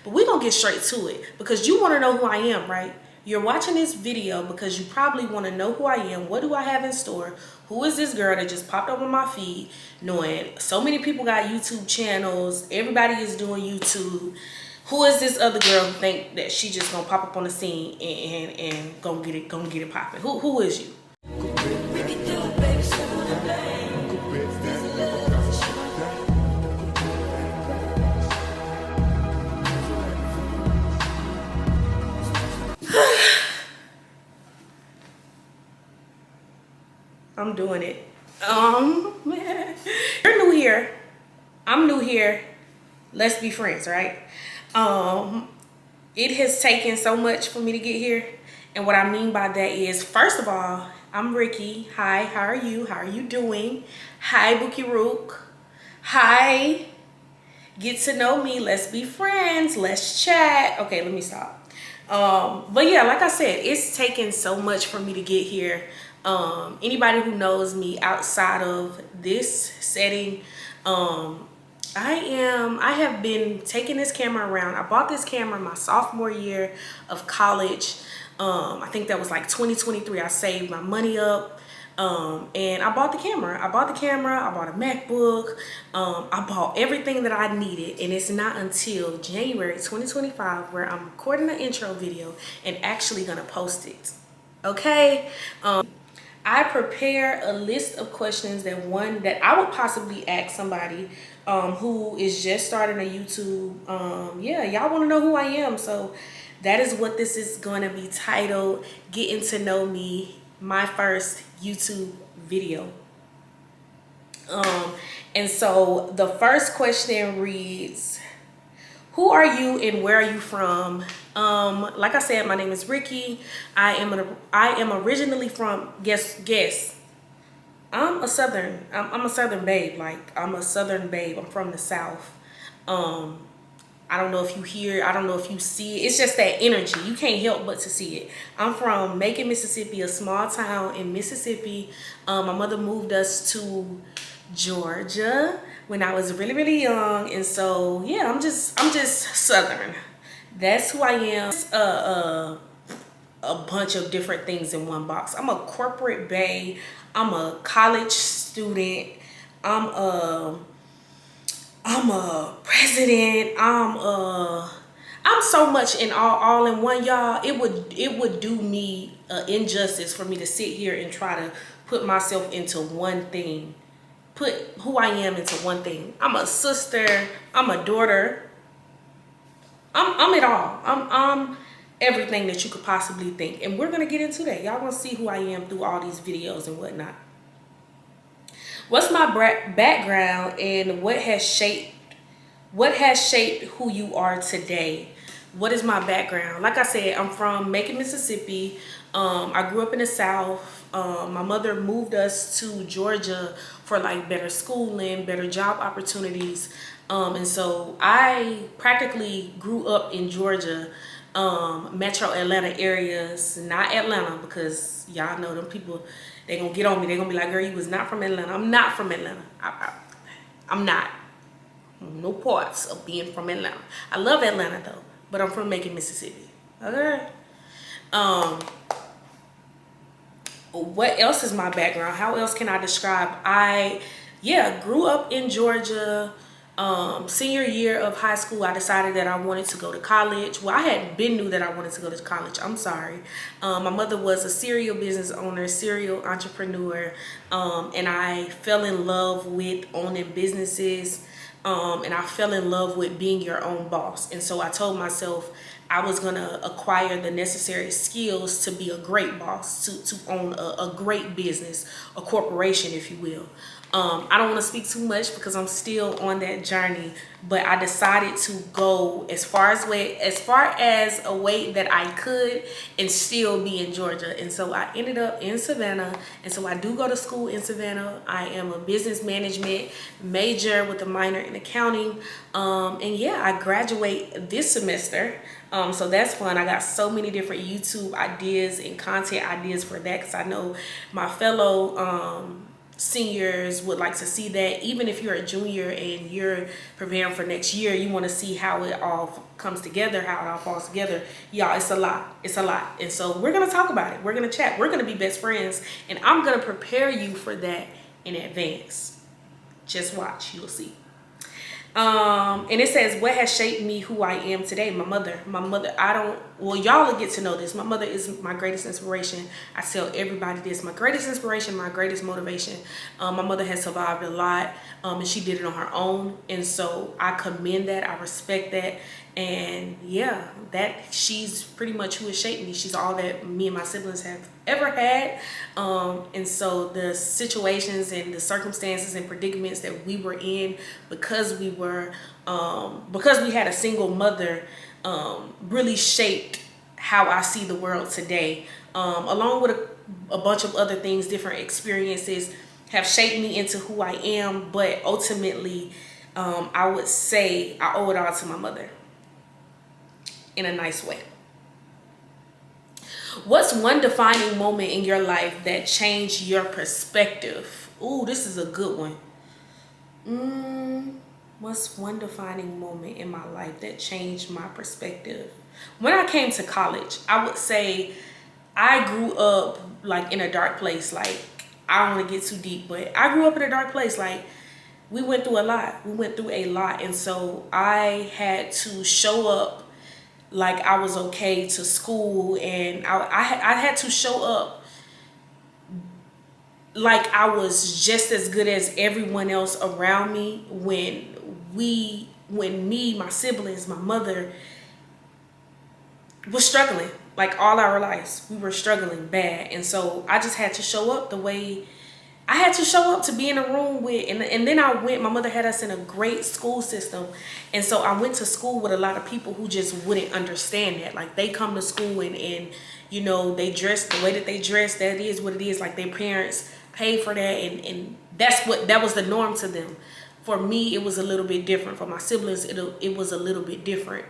But we're gonna get straight to it because you want to know who I am, right? You're watching this video because you probably want to know who I am. What do I have in store? Who is this girl that just popped up on my feed? Knowing so many people got YouTube channels, everybody is doing YouTube. Who is this other girl who think that she just gonna pop up on the scene and gonna get it popping? Who is you? I'm doing it. Man. You're new here. I'm new here. Let's be friends, right? It has taken so much for me to get here. And what I mean by that is, first of all, I'm Rickie. Hi, how are you? How are you doing? Hi, Bookie Rook. Hi. Get to know me. Let's be friends. Let's chat. Okay, let me stop. But yeah, like I said, it's taken so much for me to get here. Anybody who knows me outside of this setting, I have been taking this camera around. I bought this camera my sophomore year of college. I think that was like 2023. I saved my money up. And I bought the camera. I bought a MacBook. I bought everything that I needed. And it's not until January 2025 where I'm recording the intro video and actually gonna post it. Okay? I prepare a list of questions that I would possibly ask somebody who is just starting a YouTube. Yeah, y'all want to know who I am, so that is what this is going to be titled, Getting to Know Me, my first YouTube video. And so the first question reads, who are you and where are you from? Like I said, my name is Rickie. I am originally from, guess. I'm a southern babe. Like, I'm a southern babe. I'm from the South. I don't know if you hear, I don't know if you see it. It's just that energy. You can't help but to see it. I'm from Macon, Mississippi, a small town in Mississippi. My mother moved us to Georgia when I was really, really young. And so, yeah, I'm just southern. That's who I am. A bunch of different things in one box. I'm a corporate bae. I'm a college student. I'm a president. I'm so much in all in one, y'all. It would do me injustice for me to sit here and try to put myself into one thing. Put who I am into one thing. I'm a sister. I'm a daughter. I'm it all. I'm everything that you could possibly think. And we're gonna get into that. Y'all gonna see who I am through all these videos and whatnot. What's my background and what has shaped who you are today? What is my background? Like I said, I'm from Macon, Mississippi. I grew up in the South. My mother moved us to Georgia for like better schooling, better job opportunities. And so I practically grew up in Georgia, metro Atlanta areas, not Atlanta, because y'all know them people, they gonna get on me. They gonna be like, girl, you was not from Atlanta. I'm not from Atlanta. I'm not. No parts of being from Atlanta. I love Atlanta though, but I'm from Macon, Mississippi. Okay. What else is my background? How else can I describe? I grew up in Georgia. Senior year of high school, I decided that I wanted to go to college. Well, I had been knew that I wanted to go to college. I'm sorry. My mother was a serial business owner, serial entrepreneur, and I fell in love with owning businesses, and I fell in love with being your own boss. And so I told myself I was gonna acquire the necessary skills to be a great boss, to own a great business, a corporation, if you will. I don't want to speak too much because I'm still on that journey, but I decided to go as far as a way that I could and still be in Georgia. And so I ended up in Savannah, and so I do go to school in Savannah. I am a business management major with a minor in accounting, and yeah, I graduate this semester. So that's fun. I got so many different YouTube ideas and content ideas for that, because I know my fellow seniors would like to see that. Even if you're a junior and you're preparing for next year, you want to see how it all comes together, how it all falls together. Y'all, it's a lot. It's a lot. And so we're going to talk about it. We're going to chat. We're going to be best friends. And I'm going to prepare you for that in advance. Just watch. You'll see. And it says, what has shaped me who I am today? My mother. Well, y'all will get to know this. My mother is my greatest inspiration. I tell everybody this. My greatest inspiration, my greatest motivation. My mother has survived a lot, and she did it on her own. And so I commend that. I respect that. And yeah, that she's pretty much who has shaped me. She's all that me and my siblings have ever had. And so the situations and the circumstances and predicaments that we were in because we had a single mother, really shaped how I see the world today, along with a bunch of other things. Different experiences have shaped me into who I am, but ultimately I would say I owe it all to my mother in a nice way. What's one defining moment in your life that changed your perspective? Ooh, this is a good one. What's one defining moment in my life that changed my perspective? When I came to college, I would say I grew up like in a dark place. Like, I don't want to get too deep, but I grew up in a dark place. Like, we went through a lot. And so I had to show up like I was okay to school, and I had to show up like I was just as good as everyone else around me when me, my siblings, my mother was struggling. Like, all our lives, we were struggling bad. And so I just had to show up the way I had to show up, to be in a room with, and then my mother had us in a great school system. And so I went to school with a lot of people who just wouldn't understand that. Like, they come to school and you know, they dress the way that they dress. That is what it is. Like, their parents pay for that. And that was the norm to them. For me, it was a little bit different. For my siblings, it was a little bit different.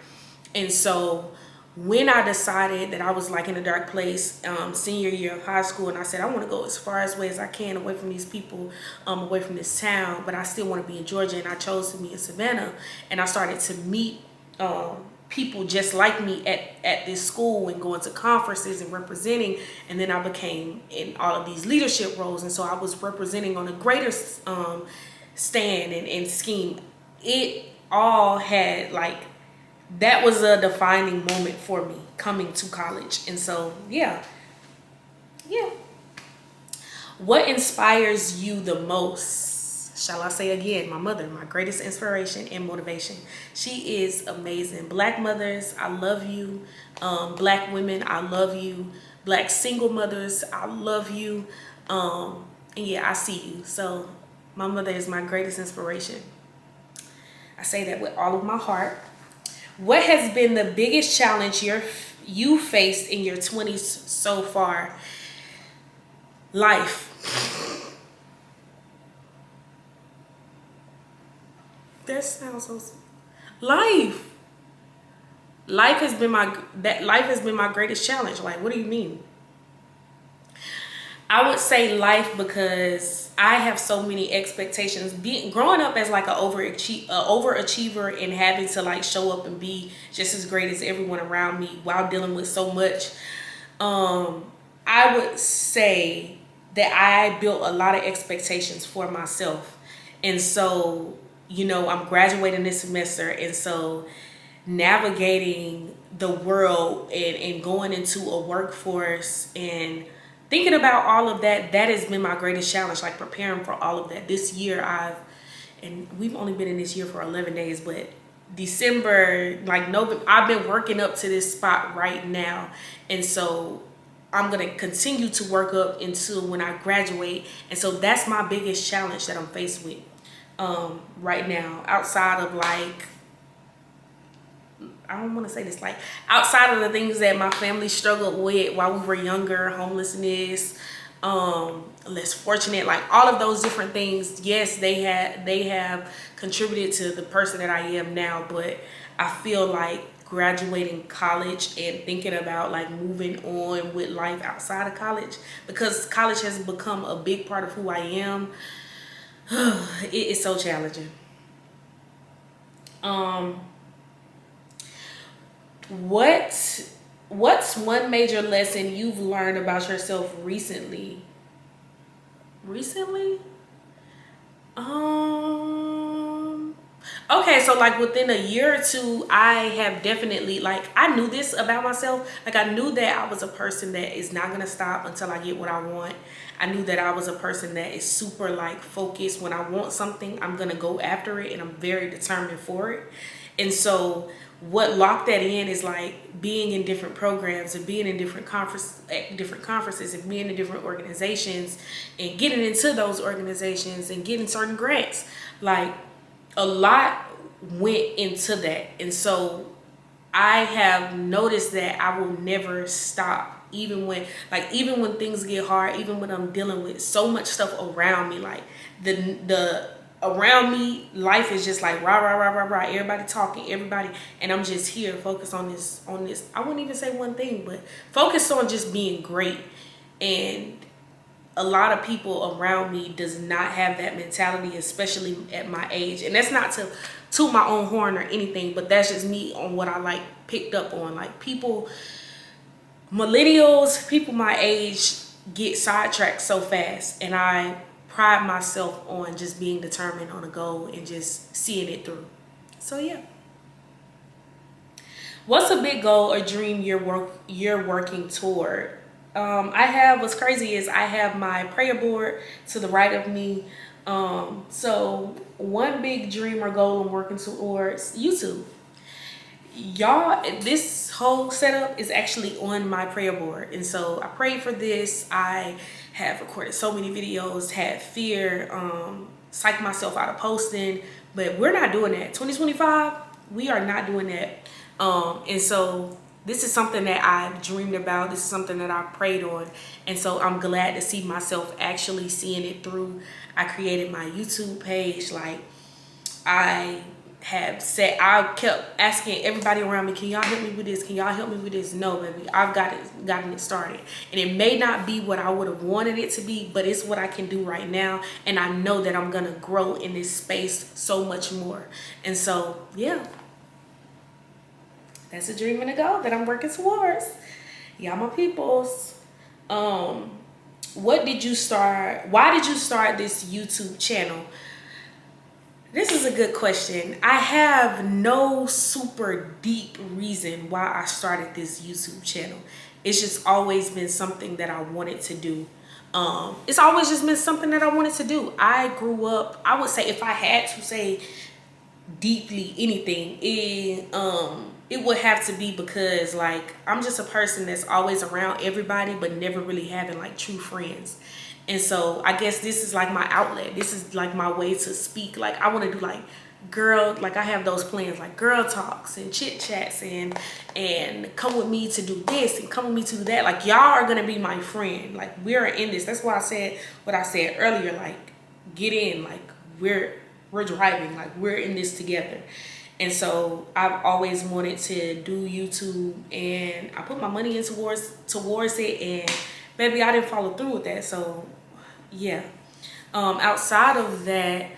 And so when I decided that I was like in a dark place, senior year of high school, and I said, I want to go as far away as I can, away from these people, away from this town, but I still want to be in Georgia, and I chose to be in Savannah. And I started to meet people just like me at this school and going to conferences and representing. And then I became in all of these leadership roles. And so I was representing on a greater stand and scheme. It all had that was a defining moment for me coming to college. And so, yeah. What inspires you the most? Shall I say again, my mother, my greatest inspiration and motivation. She is amazing. Black mothers, I love you. Black women, I love you. Black single mothers, I love you. And yeah, I see you. So my mother is my greatest inspiration. I say that with all of my heart. What has been the biggest challenge you faced in your 20s so far? Life. That sounds so. Life. Life has been my greatest challenge. Like, what do you mean? I would say life because I have so many expectations. Growing up as like an overachiever and having to show up and be just as great as everyone around me while dealing with so much. I would say that I built a lot of expectations for myself. And so, I'm graduating this semester. And so navigating the world and going into a workforce and thinking about all of that has been my greatest challenge, preparing for all of that. This year and we've only been in this year for 11 days, but December, November, I've been working up to this spot right now. And so I'm going to continue to work up until when I graduate. And so that's my biggest challenge that I'm faced with right now, outside of I don't want to say this, outside of the things that my family struggled with while we were younger, homelessness, less fortunate, all of those different things. Yes, they have contributed to the person that I am now, but I feel like graduating college and thinking about like moving on with life outside of college, because college has become a big part of who I am. It is so challenging. What's one major lesson you've learned about yourself recently? Okay, so like within a year or two, I have definitely, like, I knew this about myself. Like, I knew that I was a person that is not gonna stop until I get what I want. I knew that I was a person that is super like focused. When I want something, I'm gonna go after it, and I'm very determined for it. And so what locked that in is like being in different programs and being in different conferences and being in different organizations and getting into those organizations and getting certain grants. Like, a lot went into that. And so I have noticed that I will never stop, even when things get hard, even when I'm dealing with so much stuff around me. Like, the around me, life is just like rah rah rah rah rah, everybody talking, everybody, and I'm just here focused on this I wouldn't even say one thing, but focused on just being great. And a lot of people around me does not have that mentality, especially at my age. And that's not to toot my own horn or anything, but that's just me on what I like picked up on. Like, people, millennials, people my age get sidetracked so fast, and I pride myself on just being determined on a goal and just seeing it through. So yeah. What's a big goal or dream you're working toward? What's crazy is I have my prayer board to the right of me. So one big dream or goal I'm working towards, YouTube. Y'all, this whole setup is actually on my prayer board. And so I prayed for this. I have recorded so many videos, had fear, psyched myself out of posting, but we're not doing that. 2025, we are not doing that. And so this is something that I've dreamed about. This is something that I prayed on. And so I'm glad to see myself actually seeing it through. I created my YouTube page. Like, I kept asking everybody around me, can y'all help me with this? Can y'all help me with this? No, baby, I've gotten it started. And it may not be what I would have wanted it to be, but it's what I can do right now. And I know that I'm gonna grow in this space so much more. And so, yeah, that's a dream and a goal that I'm working towards. Y'all my peoples. Why did you start this YouTube channel? This is a good question. I have no super deep reason why I started this YouTube channel. It's just always been something that I wanted to do. It's always just been something that I wanted to do. I grew up, I would say, if I had to say deeply anything, it would have to be because, like, I'm just a person that's always around everybody but never really having like true friends. And so I guess this is like my outlet. This is like my way to speak. Like, I want to do like I have those plans, like girl talks and chit chats and come with me to do this and come with me to do that. Like, y'all are going to be my friend. Like, we're in this. That's why I said what I said earlier, like, get in, like, we're driving, like, we're in this together. And so I've always wanted to do YouTube, and I put my money in towards it, and baby, I didn't follow through with that. So yeah. Outside of that,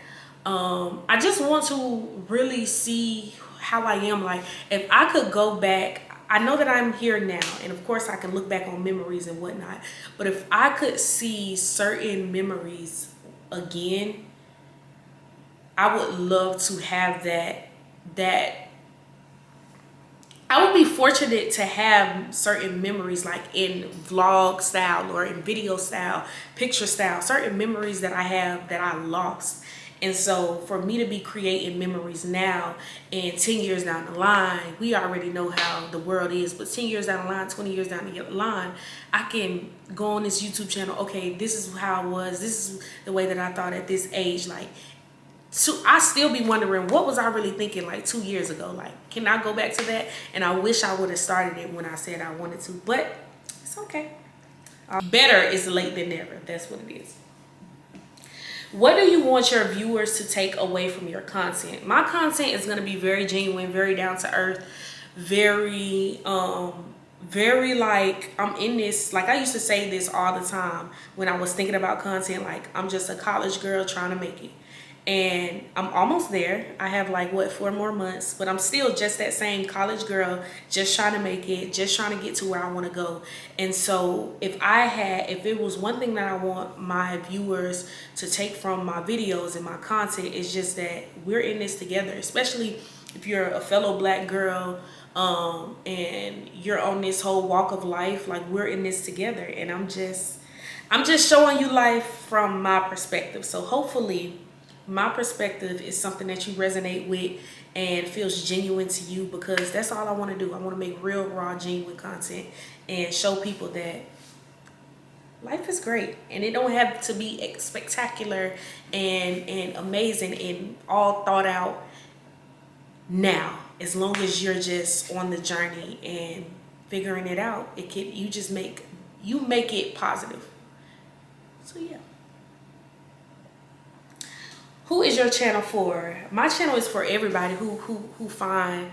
I just want to really see how I am. Like, if I could go back, I know that I'm here now, and of course I can look back on memories and whatnot, but if I could see certain memories again, I would love to have that I would be fortunate to have certain memories, like in vlog style or in video style, picture style, certain memories that I have that I lost. And so for me to be creating memories now, and 10 years down the line, we already know how the world is, but 10 years down the line, 20 years down the line, I can go on this YouTube channel. Okay, this is how I was. This is the way that I thought at this age. Like, so I still be wondering, what was I really thinking like 2 years ago? Like, can I go back to that? And I wish I would have started it when I said I wanted to, but it's okay. Better is late than never. That's what it is. What do you want your viewers to take away from your content? My content is going to be very genuine, very down to earth, very very like, I'm in this, like I used to say this all the time when I was thinking about content, like I'm just a college girl trying to make it. And I'm almost there. I have like what, 4 more months, but I'm still just that same college girl, just trying to make it, just trying to get to where I want to go. And so if it was one thing that I want my viewers to take from my videos and my content, it's just that we're in this together, especially if you're a fellow Black girl, and you're on this whole walk of life. Like, we're in this together, and I'm just showing you life from my perspective. So hopefully my perspective is something that you resonate with and feels genuine to you, because that's all I want to do. I want to make real, raw, genuine content and show people that life is great, and it don't have to be spectacular and amazing and all thought out now. As long as you're just on the journey and figuring it out, you make it positive. So yeah. Who is your channel for? My channel is for everybody who find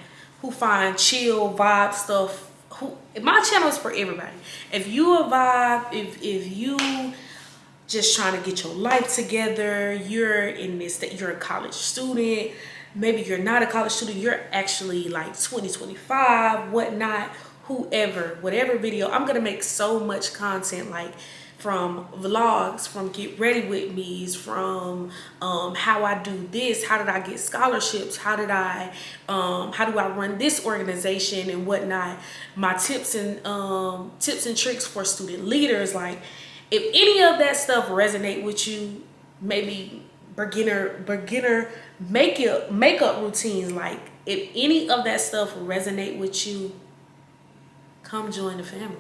chill vibe stuff. My channel is for everybody. If you a vibe, if you just trying to get your life together, you're in this, that you're a college student, maybe you're not a college student, you're actually like 2025, whatnot, whatever video. I'm gonna make so much content, like from vlogs, from get ready with me's, from how I do this, how did I get scholarships, how do I run this organization and whatnot, my tips and tricks for student leaders. Like, if any of that stuff resonate with you, maybe beginner makeup routines, like if any of that stuff resonate with you, come join the family.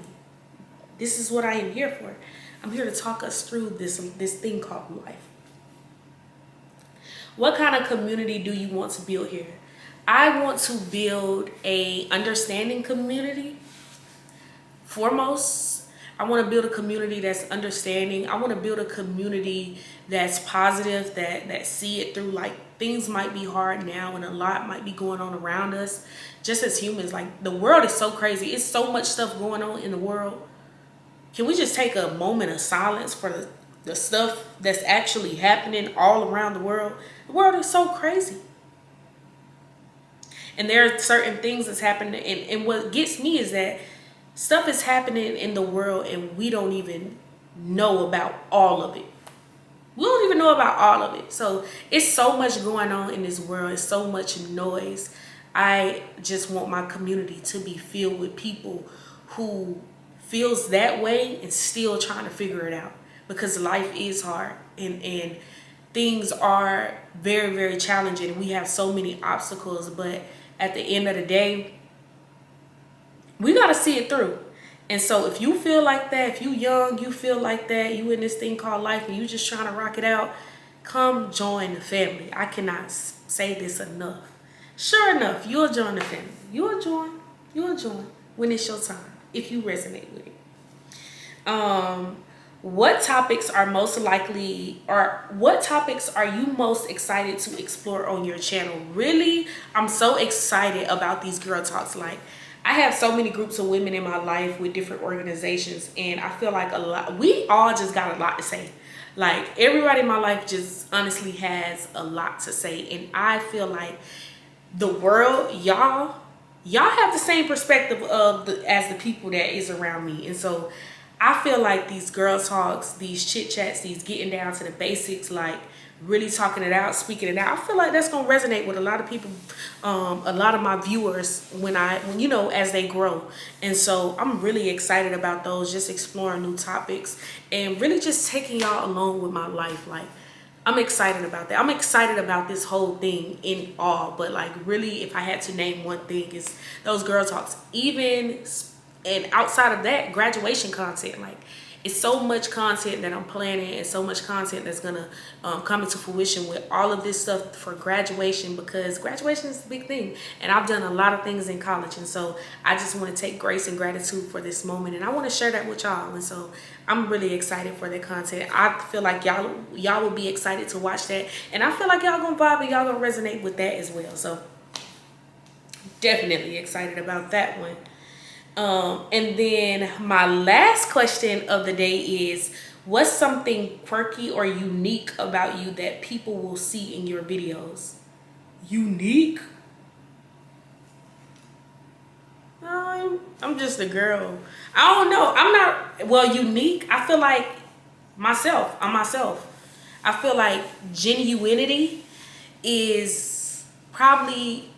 This is what I am here for. I'm here to talk us through this thing called life. What kind of community do you want to build here? I want to build a understanding community. Foremost, I want to build a community that's understanding. I want to build a community that's positive, that see it through. Like, things might be hard now and a lot might be going on around us, just as humans. Like, the world is so crazy. It's so much stuff going on in the world. Can we just take a moment of silence for the stuff that's actually happening all around the world? The world is so crazy. And there are certain things that's happening. And what gets me is that stuff is happening in the world and we don't even know about all of it. We don't even know about all of it. So it's so much going on in this world. It's so much noise. I just want my community to be filled with people who feels that way and still trying to figure it out, because life is hard and things are very, very challenging. We have so many obstacles, but at the end of the day, we got to see it through. And so if you feel like that, if you young, you feel like that, you in this thing called life and you just trying to rock it out, come join the family. I cannot say this enough. Sure enough, you'll join the family. You'll join when it's your time, if you resonate with it. What topics are you most excited to explore on your channel? Really, I'm so excited about these girl talks. Like, I have so many groups of women in my life with different organizations, and I feel like we all just got a lot to say. Like, everybody in my life just honestly has a lot to say, and I feel like the world, y'all have the same perspective as the people that is around me. And so I feel like these girl talks, these chit chats, these getting down to the basics, like really talking it out, speaking it out, I feel like that's gonna resonate with a lot of people, a lot of my viewers when as they grow. And so I'm really excited about those, just exploring new topics and really just taking y'all along with my life. Like, I'm excited about that. I'm excited about this whole thing in all, but like, really, if I had to name one thing, is those girl talks. And outside of that, graduation content. Like, it's so much content that I'm planning and so much content that's gonna come into fruition with all of this stuff for graduation, because graduation is the big thing. And I've done a lot of things in college, and so I just want to take grace and gratitude for this moment, and I want to share that with y'all. And so I'm really excited for that content. I feel like y'all will be excited to watch that, and I feel like y'all gonna vibe and y'all gonna resonate with that as well. So definitely excited about that one. And then my last question of the day is, what's something quirky or unique about you that people will see in your videos? Unique? I'm just a girl. I don't know. I'm not, well, unique. I feel like myself. I'm myself. I feel like genuinity is probably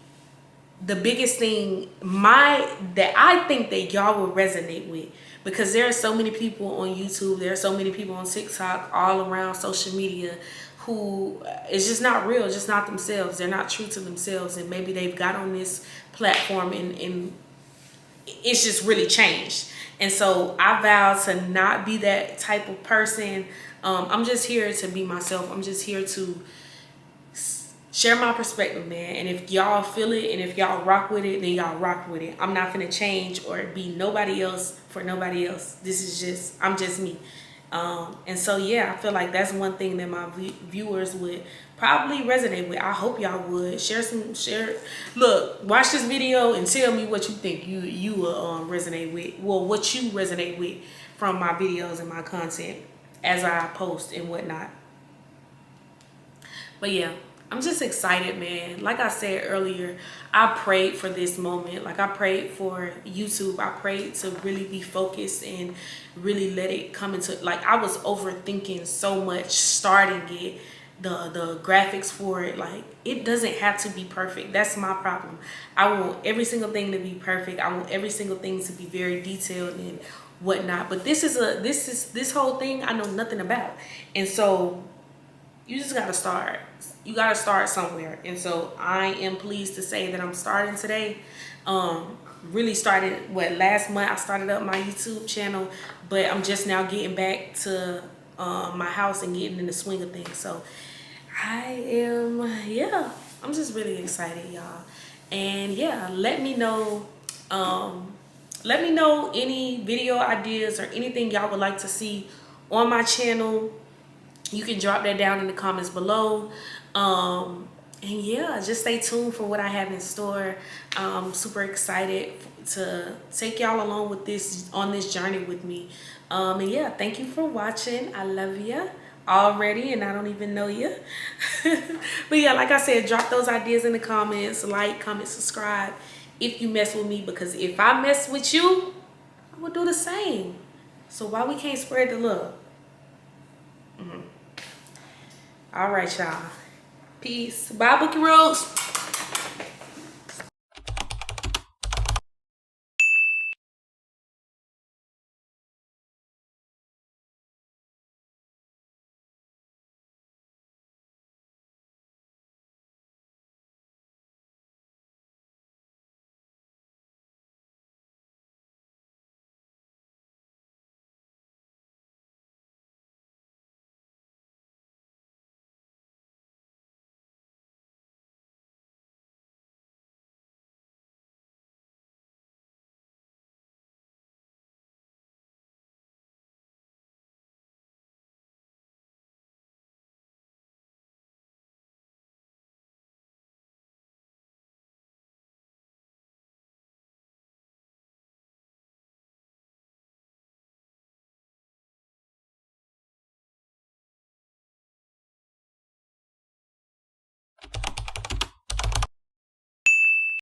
the biggest thing that I think that y'all will resonate with, because there are so many people on YouTube, there are so many people on TikTok, all around social media, who is just not real, just not themselves. They're not true to themselves, and maybe they've got on this platform and it's just really changed. And so I vow to not be that type of person. I'm just here to be myself. I'm just here to share my perspective, man. And if y'all feel it and if y'all rock with it, then y'all rock with it. I'm not gonna change or be nobody else for nobody else. I'm just me. And so yeah, I feel like that's one thing that my viewers would probably resonate with. I hope y'all would share. Look, watch this video and tell me what you think you will resonate with. Well, what you resonate with from my videos and my content as I post and whatnot. But yeah, I'm just excited, man. Like I said earlier, I prayed for this moment. Like I prayed for YouTube. I prayed to really be focused and really let it come into, like I was overthinking so much starting it, the graphics for it. Like it doesn't have to be perfect. That's my problem. I want every single thing to be perfect. I want every single thing to be very detailed and whatnot. But this whole thing I know nothing about. And so you just gotta start. You gotta start somewhere. And so I am pleased to say that I'm starting today. Really started last month. I started up my YouTube channel, but I'm just now getting back to my house and getting in the swing of things. So I'm just really excited, y'all. And yeah, let me know any video ideas or anything y'all would like to see on my channel. You can drop that down in the comments below. And yeah, just stay tuned for what I have in store. I'm super excited to take y'all along with on this journey with me. And yeah, thank you for watching. I love you already, and I don't even know you. But yeah, like I said, drop those ideas in the comments. Like, comment, subscribe if you mess with me, because if I mess with you, I will do the same. So why we can't spread the love? All right, y'all. Peace. Bye, Bookie Rose.